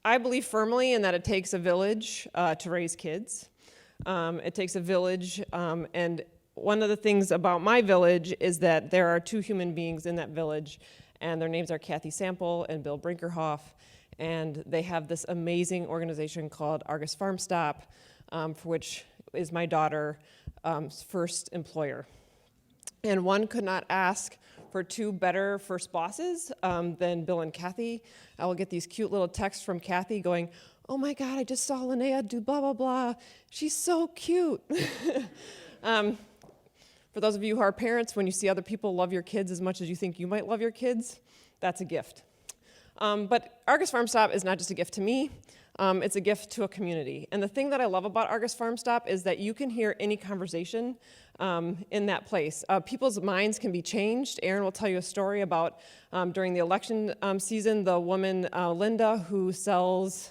I believe firmly in that it takes a village to raise kids. It takes a village, and one of the things about my village is that there are 2 human beings in that village, and their names are Kathy Sample and Bill Brinkerhoff, and they have this amazing organization called Argus Farm Stop, for which is my daughter's first employer. And one could not ask for 2 better first bosses than Bill and Kathy. I will get these cute little texts from Kathy going, "Oh my God, I just saw Linnea do blah, blah, blah. She's so cute." For those of you who are parents, when you see other people love your kids as much as you think you might love your kids, that's a gift. But Argus Farm Stop is not just a gift to me, it's a gift to a community. And the thing that I love about Argus Farm Stop is that you can hear any conversation in that place. People's minds can be changed. Aaron will tell you a story about during the election season, the woman, Linda, who sells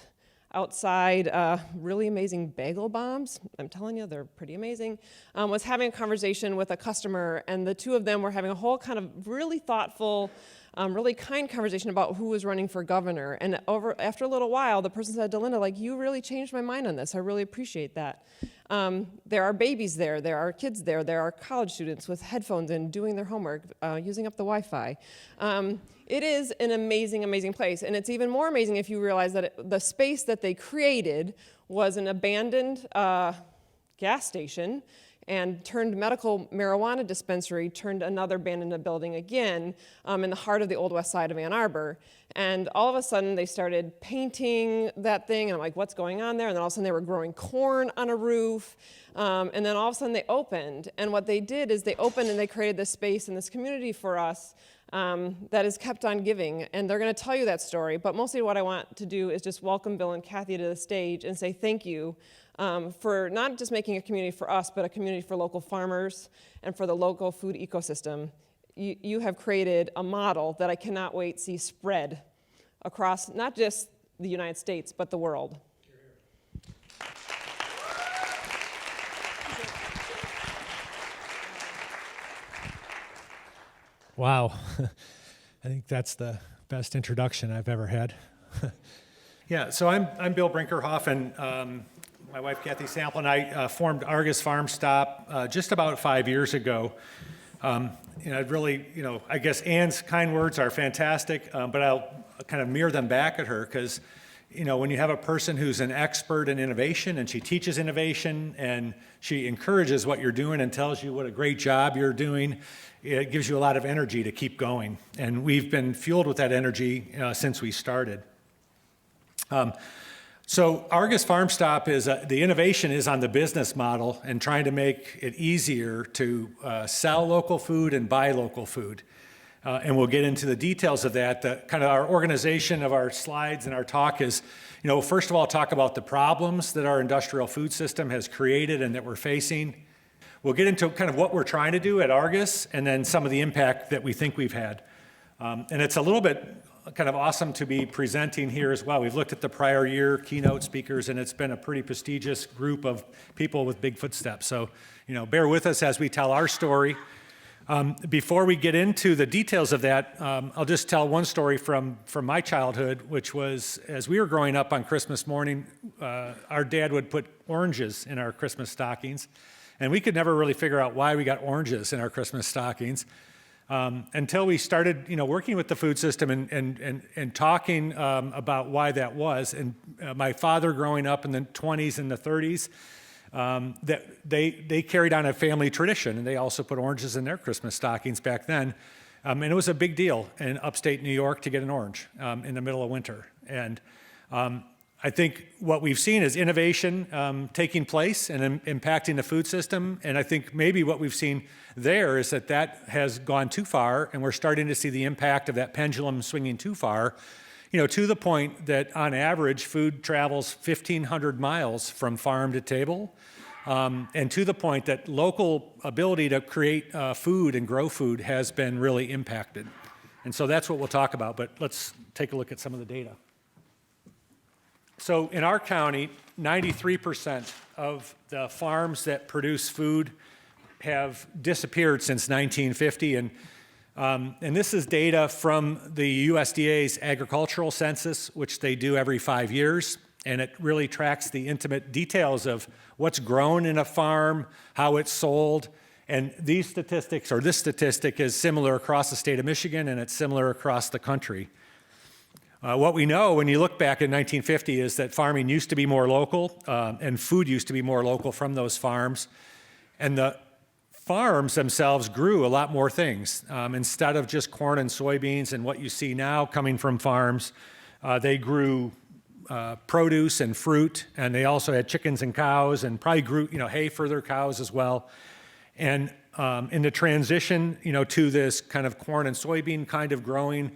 outside really amazing bagel bombs. I'm telling you, they're pretty amazing. Was having a conversation with a customer, and the 2 of them were having a whole kind of really thoughtful, really kind conversation about who was running for governor. And after a little while, the person said to Linda, like, "You really changed my mind on this. I really appreciate that." There are babies there. There are kids there. There are college students with headphones in doing their homework, using up the Wi-Fi. It is an amazing, amazing place. And it's even more amazing if you realize that the space that they created was an abandoned gas station and turned medical marijuana dispensary, turned another abandoned building again in the heart of the Old West Side of Ann Arbor. And all of a sudden, they started painting that thing, and I'm like, what's going on there? And then all of a sudden, they were growing corn on a roof. And then all of a sudden, they opened. And what they did is they opened and they created this space and this community for us that has kept on giving. And they're going to tell you that story. But mostly what I want to do is just welcome Bill and Kathy to the stage and say thank you for not just making a community for us, but a community for local farmers and for the local food ecosystem. You have created a model that I cannot wait to see spread across not just the United States, but the world. Wow. I think that's the best introduction I've ever had. Yeah, so I'm Bill Brinkerhoff, and my wife Kathy Sample and I formed Argus Farm Stop just about 5 years ago. I'd really, I guess Ann's kind words are fantastic, but I'll kind of mirror them back at her because, when you have a person who's an expert in innovation and she teaches innovation and she encourages what you're doing and tells you what a great job you're doing, it gives you a lot of energy to keep going. And we've been fueled with that energy since we started. So Argus Farm Stop is, the innovation is on the business model and trying to make it easier to sell local food and buy local food. And we'll get into the details of that. Kind of our organization of our slides and our talk is, first of all, talk about the problems that our industrial food system has created and that we're facing. We'll get into kind of what we're trying to do at Argus and then some of the impact that we think we've had. And it's a little bit kind of awesome to be presenting here as well. We've looked at the prior year keynote speakers, and it's been a pretty prestigious group of people with big footsteps. So, bear with us as we tell our story. Before we get into the details of that, I'll just tell one story from my childhood, which was as we were growing up on Christmas morning, our dad would put oranges in our Christmas stockings, and we could never really figure out why we got oranges in our Christmas stockings. Until we started, working with the food system and talking about why that was. And my father, growing up in the 20s and the 30s, that they carried on a family tradition, and they also put oranges in their Christmas stockings back then. And it was a big deal in upstate New York to get an orange in the middle of winter. And I think what we've seen is innovation taking place and impacting the food system. And I think maybe what we've seen there is that has gone too far, and we're starting to see the impact of that pendulum swinging too far, to the point that on average food travels 1,500 miles from farm to table, and to the point that local ability to create food and grow food has been really impacted. And so that's what we'll talk about, but let's take a look at some of the data. So in our county, 93% of the farms that produce food have disappeared since 1950, and And this is data from the USDA's agricultural census, which they do every 5 years. And it really tracks the intimate details of what's grown in a farm, how it's sold. And these statistics, or this statistic, is similar across the state of Michigan, and it's similar across the country. What we know when you look back in 1950 is that farming used to be more local, and food used to be more local from those farms. And the farms themselves grew a lot more things. Instead of just corn and soybeans and what you see now coming from farms, they grew produce and fruit, and they also had chickens and cows, and probably grew hay for their cows as well. And in the transition to this kind of corn and soybean kind of growing,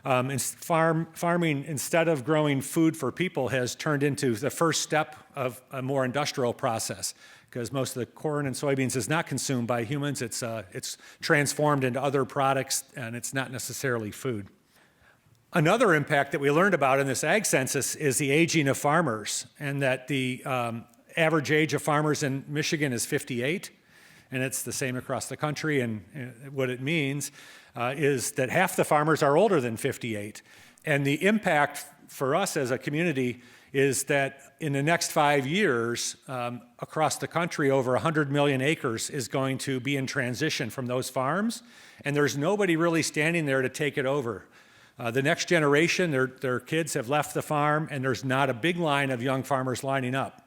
farming, instead of growing food for people, has turned into the first step of a more industrial process, because most of the corn and soybeans is not consumed by humans. It's transformed into other products, and it's not necessarily food. Another impact that we learned about in this ag census is the aging of farmers, and that the average age of farmers in Michigan is 58, and it's the same across the country. And what it means is that half the farmers are older than 58. And the impact for us as a community is that in the next 5 years, across the country, over 100 million acres is going to be in transition from those farms, and there's nobody really standing there to take it over. The next generation, their kids have left the farm, and there's not a big line of young farmers lining up.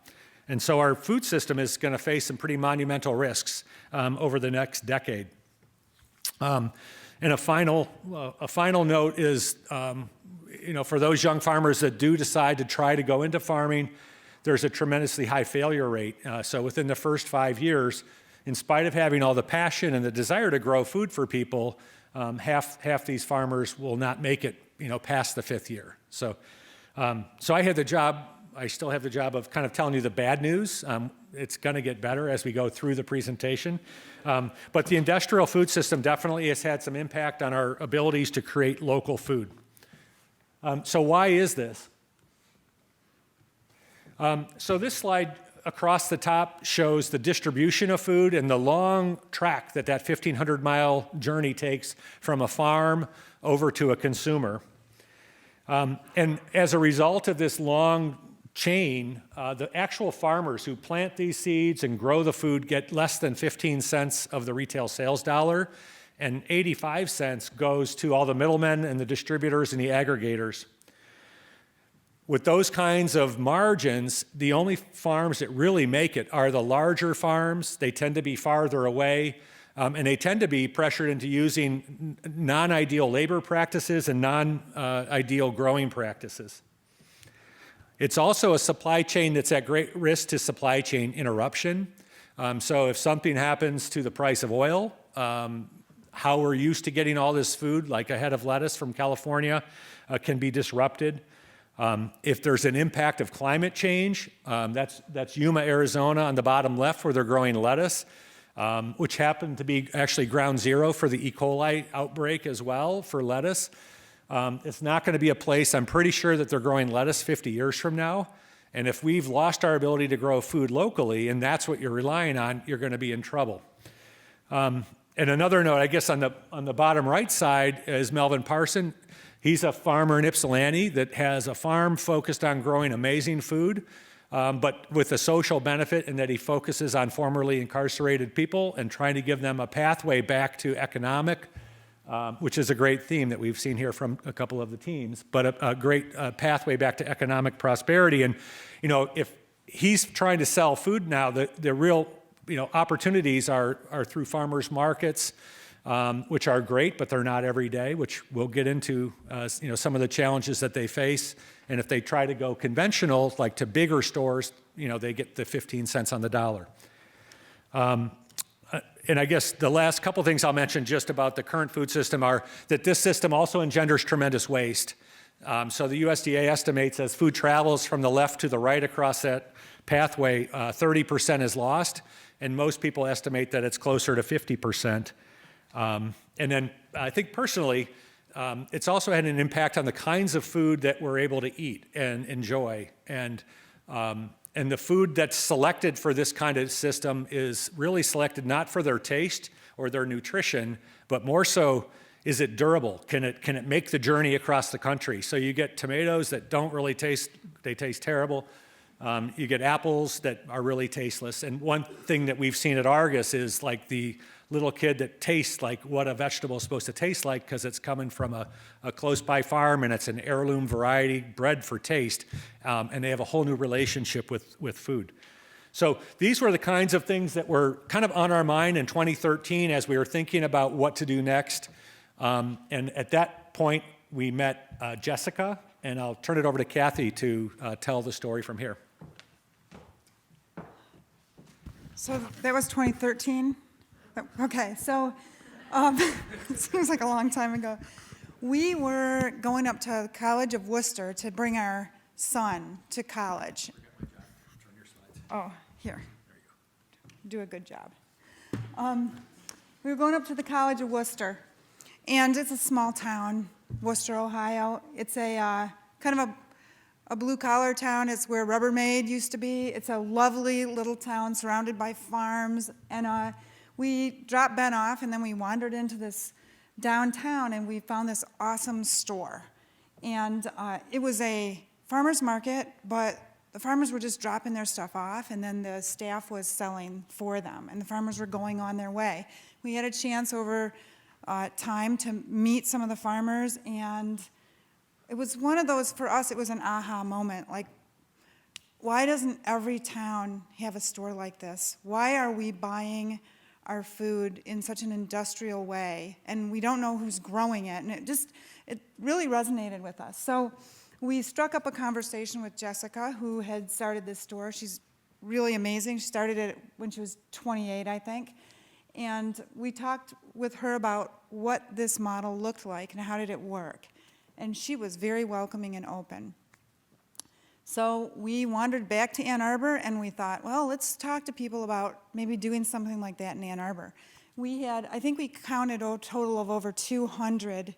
And so our food system is going to face some pretty monumental risks over the next decade. And a final note is, for those young farmers that do decide to try to go into farming, there's a tremendously high failure rate. So within the first 5 years, in spite of having all the passion and the desire to grow food for people, half these farmers will not make it, past the 5th year. So I had the job. I still have the job of kind of telling you the bad news. It's going to get better as we go through the presentation. But the industrial food system definitely has had some impact on our abilities to create local food. So why is this? So this slide across the top shows the distribution of food and the long track that 1,500-mile journey takes from a farm over to a consumer. And as a result of this long chain, the actual farmers who plant these seeds and grow the food get less than 15 cents of the retail sales dollar, and 85 cents goes to all the middlemen and the distributors and the aggregators. With those kinds of margins, the only farms that really make it are the larger farms. They tend to be farther away, and they tend to be pressured into using non-ideal labor practices and non-ideal growing practices. It's also a supply chain that's at great risk to supply chain interruption. So if something happens to the price of oil, how we're used to getting all this food, like a head of lettuce from California, can be disrupted. If there's an impact of climate change, that's Yuma, Arizona on the bottom left, where they're growing lettuce, which happened to be actually ground zero for the E. coli outbreak as well for lettuce. It's not going to be a place, I'm pretty sure, that they're growing lettuce 50 years from now. And if we've lost our ability to grow food locally, and that's what you're relying on, you're going to be in trouble. And another note, I guess on the bottom right side is Melvin Parson. He's a farmer in Ypsilanti that has a farm focused on growing amazing food, but with a social benefit in that he focuses on formerly incarcerated people and trying to give them a pathway back to economic, which is a great theme that we've seen here from a couple of the teams, but a great pathway back to economic prosperity. And, if he's trying to sell food now, the real, opportunities are through farmers markets, which are great, but they're not every day, which we'll get into, some of the challenges that they face. And if they try to go conventional, like to bigger stores, they get the 15 cents on the dollar. And I guess the last couple things I'll mention just about the current food system are that this system also engenders tremendous waste. So the USDA estimates as food travels from the left to the right across that pathway, 30% is lost, and most people estimate that it's closer to 50%. And then I think personally, it's also had an impact on the kinds of food that we're able to eat and enjoy. And the food that's selected for this kind of system is really selected not for their taste or their nutrition, but more so Is it durable? Can it make the journey across the country? So you get tomatoes that don't really taste, they taste terrible. You get apples that are really tasteless. And one thing that we've seen at Argus is like the little kid that tastes like what a vegetable is supposed to taste like because it's coming from a close-by farm and it's an heirloom variety bred for taste. And they have a whole new relationship with food. So these were the kinds of things that were kind of on our mind in 2013 as we were thinking about what to do next. And at that point, we met Jessica, and I'll turn it over to Kathy to tell the story from here. So that was 2013? Okay, so it seems like a long time ago. We were going up to the College of Worcester to bring our son to college. Oh, here. Do a good job. We were going up to the College of Worcester, and it's a small town, Worcester, Ohio. It's a kind of a blue-collar town. It's where Rubbermaid used to be. It's a lovely little town surrounded by farms. And we dropped Ben off, and then we wandered into this downtown, and we found this awesome store. And it was a farmer's market, but the farmers were just dropping their stuff off, and then the staff was selling for them, and the farmers were going on their way. We had a chance over time to meet some of the farmers, and it was one of those, for us, it was an aha moment. Like, why doesn't every town have a store like this? Why are we buying our food in such an industrial way, and we don't know who's growing it? And it really resonated with us. So we struck up a conversation with Jessica, who had started this store. She's really amazing. She started it when she was 28, I think. And we talked with her about what this model looked like and how did it work. And she was very welcoming and open. So we wandered back to Ann Arbor, and we thought, well, let's talk to people about maybe doing something like that in Ann Arbor. We had, I think we counted a total of over 200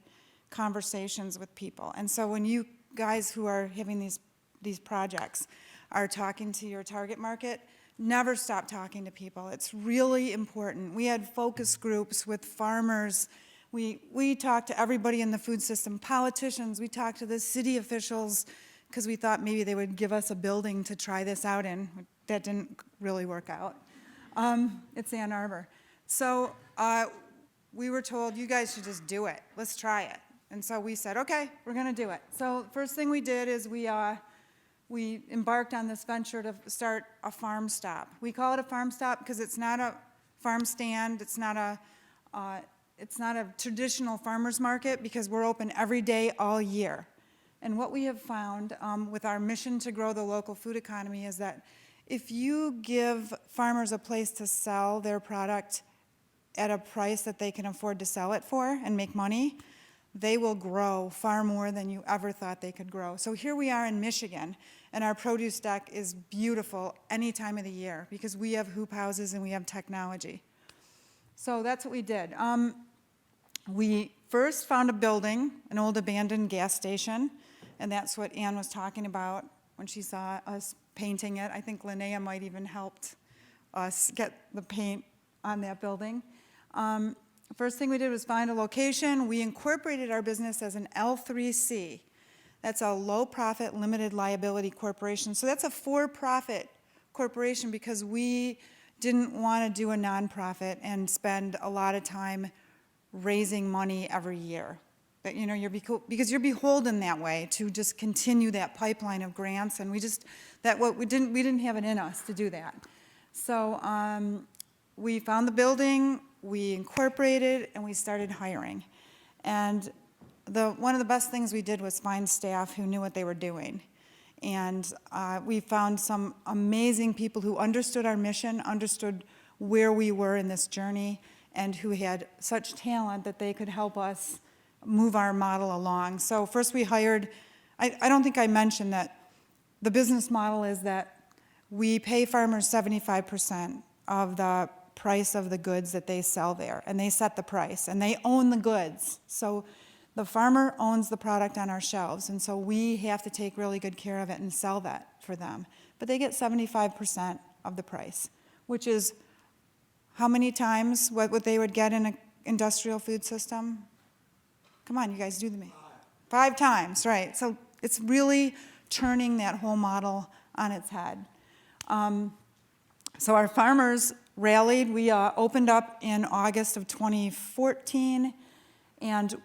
conversations with people. And so when you guys who are having these projects are talking to your target market, never stop talking to people. It's really important. We had focus groups with farmers. We talked to everybody in the food system, politicians. We talked to the city officials because we thought maybe they would give us a building to try this out in. That didn't really work out. It's Ann Arbor. So we were told, you guys should just do it. Let's try it. And so we said, okay, we're going to do it. So first thing we did is we embarked on this venture to start a farm stop. We call it a farm stop because it's not a farm stand. It's not a traditional farmer's market because we're open every day all year. And what we have found with our mission to grow the local food economy is that if you give farmers a place to sell their product at a price that they can afford to sell it for and make money, they will grow far more than you ever thought they could grow. So here we are in Michigan, and our produce deck is beautiful any time of the year because we have hoop houses and we have technology. So that's what we did. We first found a building, an old abandoned gas station, and that's what Ann was talking about when she saw us painting it. I think Linnea might even helped us get the paint on that building. First thing we did was find a location. We incorporated our business as an L3C. That's a low-profit, limited liability corporation. So that's a for-profit corporation because we didn't want to do a nonprofit and spend a lot of time raising money every year. But, you know, because you're beholden that way to just continue that pipeline of grants, and we didn't have it in us to do that. So we found the building, we incorporated, and we started hiring. And one of the best things we did was find staff who knew what they were doing. And we found some amazing people who understood our mission, understood where we were in this journey, and who had such talent that they could help us move our model along. So first we hired, I don't think I mentioned that the business model is that we pay farmers 75% of the price of the goods that they sell there, and they set the price, and they own the goods. So the farmer owns the product on our shelves, and so we have to take really good care of it and sell that for them. But they get 75% of the price, which is how many times what they would get in an industrial food system? Come on, you guys do the math. 5 times, right. So it's really turning that whole model on its head. So our farmers rallied. We opened up in August of 2014, and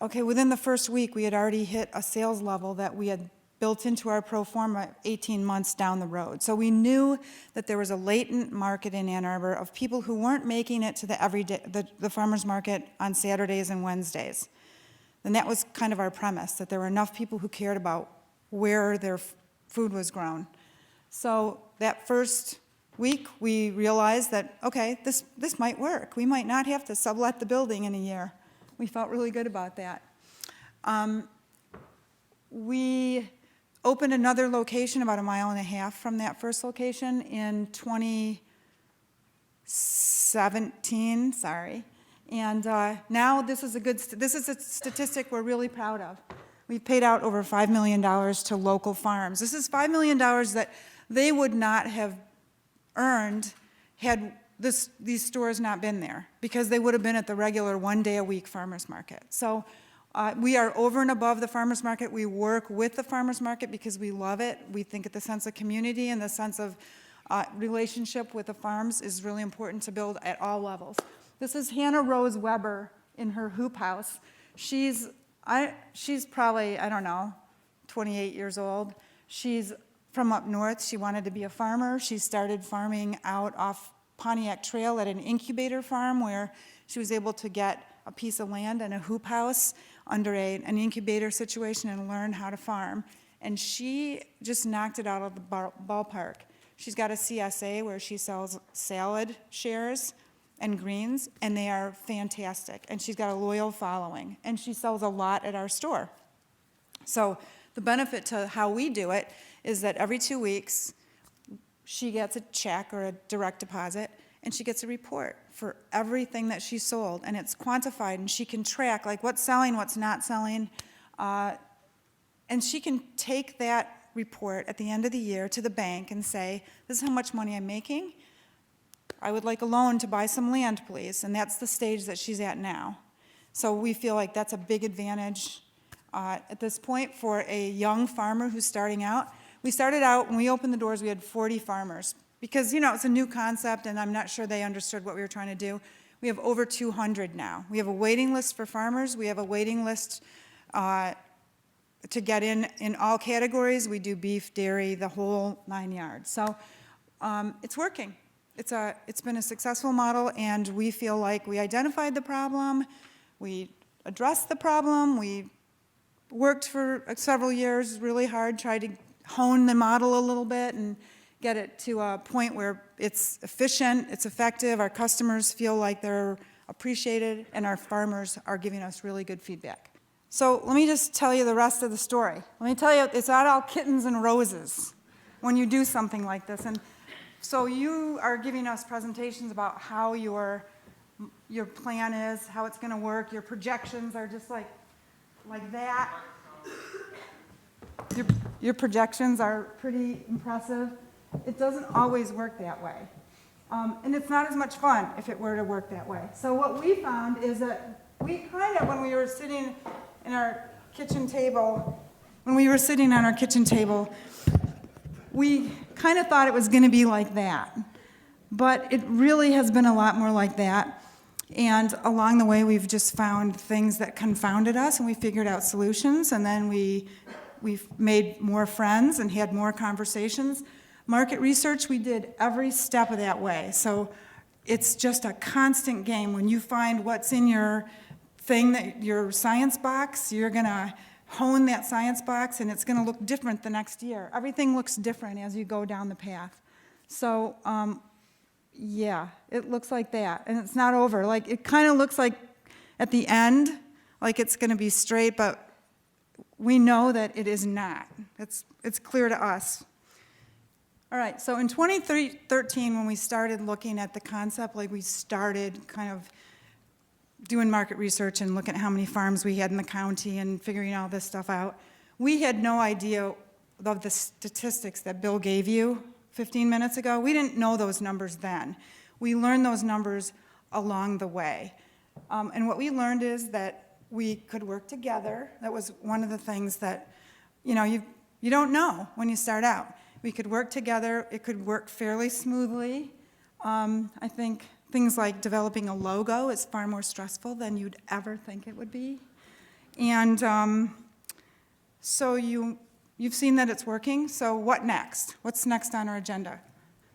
within the first week, we had already hit a sales level that we had built into our pro forma 18 months down the road. So we knew that there was a latent market in Ann Arbor of people who weren't making it to the farmers market on Saturdays and Wednesdays. And that was kind of our premise, that there were enough people who cared about where their food was grown. So that first week, we realized that, okay, this might work. We might not have to sublet the building in a year. We felt really good about that. We opened another location about 1.5 miles from that first location in 2017, And now this is a statistic we're really proud of. We've paid out over $5 million to local farms. This is $5 million that they would not have earned had these stores not been there, because they would have been at the regular 1-day-a-week farmers market. So we are over and above the farmers market. We work with the farmers market because we love it. We think that the sense of community and the sense of relationship with the farms is really important to build at all levels. This is Hannah Rose Weber in her hoop house. She's probably, 28 years old. She's from up north. She wanted to be a farmer. She started farming out off Pontiac Trail at an incubator farm where she was able to get a piece of land and a hoop house under an incubator situation and learn how to farm. And she just knocked it out of the ballpark. She's got a CSA where she sells salad shares and greens, and they are fantastic. And she's got a loyal following, and she sells a lot at our store. So the benefit to how we do it is that every 2 weeks, she gets a check or a direct deposit, and she gets a report for everything that she sold, and it's quantified, and she can track, like, what's selling, what's not selling, and she can take that report at the end of the year to the bank and say, this is how much money I'm making. I would like a loan to buy some land, please, and that's the stage that she's at now. So we feel like that's a big advantage at this point for a young farmer who's starting out. We started out, when we opened the doors, we had 40 farmers because, it's a new concept, and I'm not sure they understood what we were trying to do. We have over 200 now. We have a waiting list for farmers. We have a waiting list to get in all categories. We do beef, dairy, the whole 9 yards. So it's working. It's been a successful model, and we feel like we identified the problem, we addressed the problem, we worked for several years really hard, tried to hone the model a little bit and get it to a point where it's efficient, it's effective, our customers feel like they're appreciated, and our farmers are giving us really good feedback. So let me just tell you the rest of the story. Let me tell you, it's not all kittens and roses when you do something like this. And so you are giving us presentations about how your plan is, how it's going to work. Your projections are just like that. Your projections are pretty impressive. It doesn't always work that way. And it's not as much fun if it were to work that way. So what we found is that we kind of, when we were sitting on our kitchen table, we kind of thought it was going to be like that. But it really has been a lot more like that. And along the way, we've just found things that confounded us, and we figured out solutions, and then we've made more friends and had more conversations. Market research, we did every step of that way. So it's just a constant game. When you find what's in your your science box, you're going to hone that science box, and it's going to look different the next year. Everything looks different as you go down the path. So, yeah, it looks like that, and it's not over. Like, it kind of looks like at the end, like it's going to be straight, but we know that it is not. It's clear to us. All right, so in 2013, when we started looking at the concept, like we started kind of doing market research and looking at how many farms we had in the county and figuring all this stuff out, we had no idea of the statistics that Bill gave you 15 minutes ago. We didn't know those numbers then. We learned those numbers along the way. And what we learned is that we could work together. That was one of the things that, you don't know when you start out. We could work together. It could work fairly smoothly. I think things like developing a logo is far more stressful than you'd ever think it would be. And so you've seen that it's working. So what next? What's next on our agenda?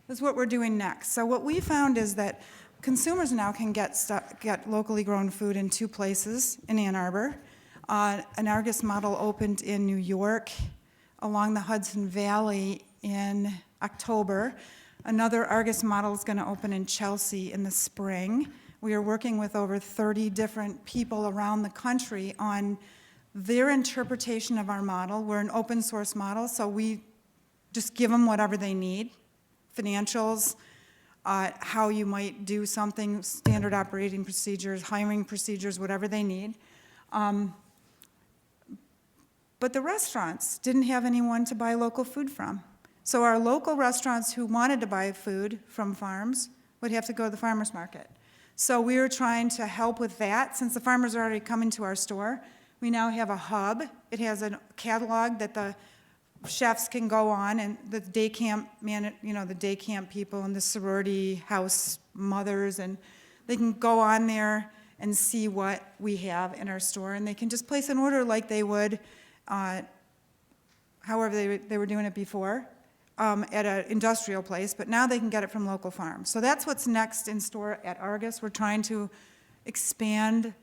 This is what we're doing next. So what we found is that consumers now can get locally grown food in 2 places in Ann Arbor. An Argus model opened in New York along the Hudson Valley in October. Another Argus model is going to open in Chelsea in the spring. We are working with over 30 different people around the country on their interpretation of our model. We're an open source model, so we just give them whatever they need, financials, how you might do something, standard operating procedures, hiring procedures, whatever they need. But the restaurants didn't have anyone to buy local food from. So our local restaurants who wanted to buy food from farms would have to go to the farmer's market. So we were trying to help with that. Since the farmers are already coming to our store, we now have a hub. It has a catalog that the chefs can go on, and the day camp the day camp people and the sorority house mothers, and they can go on there and see what we have in our store, and they can just place an order like they would however they were doing it before at an industrial place, but now they can get it from local farms. So that's what's next in store at Argus. We're trying to expand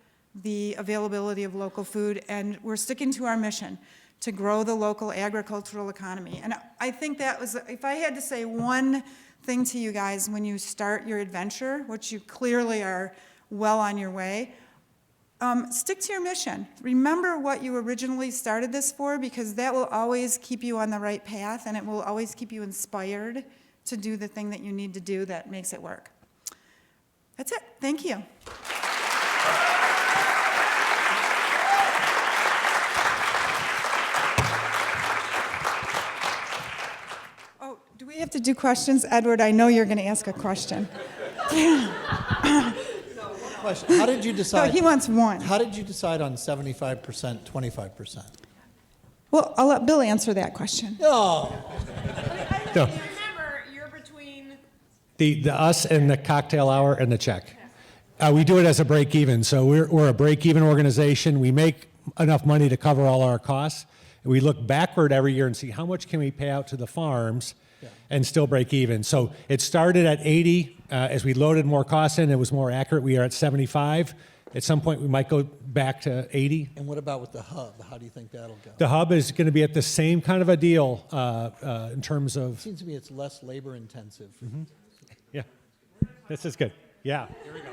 the availability of local food, and we're sticking to our mission to grow the local agricultural economy. And I think that was, if I had to say one thing to you guys when you start your adventure, which you clearly are well on your way, stick to your mission. Remember what you originally started this for, because that will always keep you on the right path, and it will always keep you inspired to do the thing that you need to do that makes it work. That's it. Thank you. Oh, do we have to do questions? Edward, I know you're going to ask a question. Question. How did you decide? No, he wants one. How did you decide on 75%, 25%? Well, I'll let Bill answer that question. Oh, No. Remember, you're between. The us and the cocktail hour and the check. We do it as a break even. So we're a break even organization. We make enough money to cover all our costs. We look backward every year and see how much can we pay out to the farms and still break even. So it started at 80. As we loaded more costs in, it was more accurate. We are at 75. At some point, we might go back to 80. and what about with the hub? How do you think that'll go? The hub is going to be at the same kind of a deal in terms of, It seems to me it's less labor intensive. yeah, this is good. Yeah. Here we go.